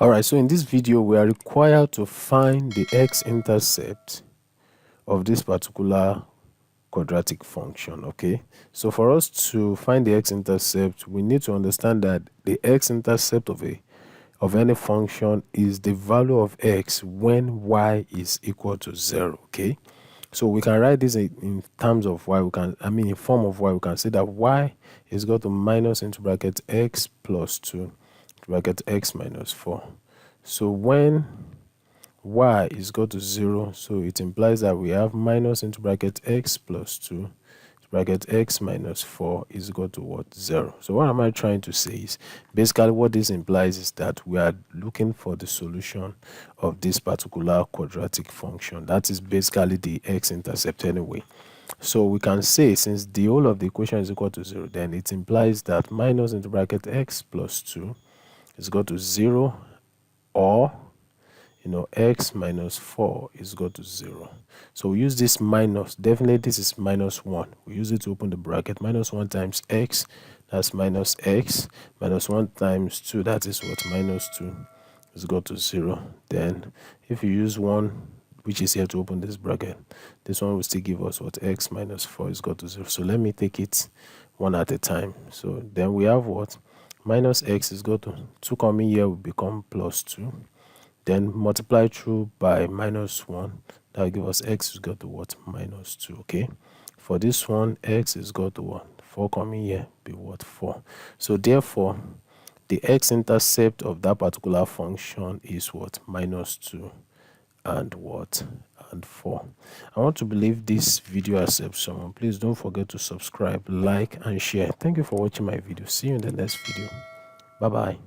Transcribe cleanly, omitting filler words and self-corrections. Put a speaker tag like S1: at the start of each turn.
S1: Alright, so in this video we are required to find the x-intercept of this particular quadratic function. Okay, so for us to find the x-intercept, we need to understand that the x-intercept of any function is the value of x when y is equal to 0. Okay, so we can write this in terms of y. In form of y, we can say that y is equal to minus into bracket x plus 2 bracket x minus 4. So when y is equal to 0, so it implies that we have minus into bracket x plus 2 bracket x minus 4 is equal to what? 0. So what am I trying to say is, basically what this implies is that we are looking for the solution of this particular quadratic function. That is basically the x-intercept anyway. So we can say, since the whole of the equation is equal to 0, then it implies that minus into bracket x plus 2 is equal to 0, or x minus 4 is equal to 0. So we use this minus. Definitely this is minus 1. We use it to open the bracket. Minus 1 times x, that's minus x. Minus 1 times 2, that is what? Minus 2 is equal to 0. Then if you use 1, which is here, to open this bracket, this one will still give us what? X minus 4 is equal to 0. So let me take it one at a time. So then we have what? Minus x is equal to 2 coming here will become plus 2. Then multiply through by minus 1. That will give us x is equal to what? Minus 2. Okay. For this one, x is equal to what? 4 coming here be what? 4. So therefore, the x-intercept of that particular function is what? Minus 2 and what? And 4. I want to believe this video has helped someone. Please don't forget to subscribe, like, and share. Thank you for watching my video. See you in the next video. Bye bye.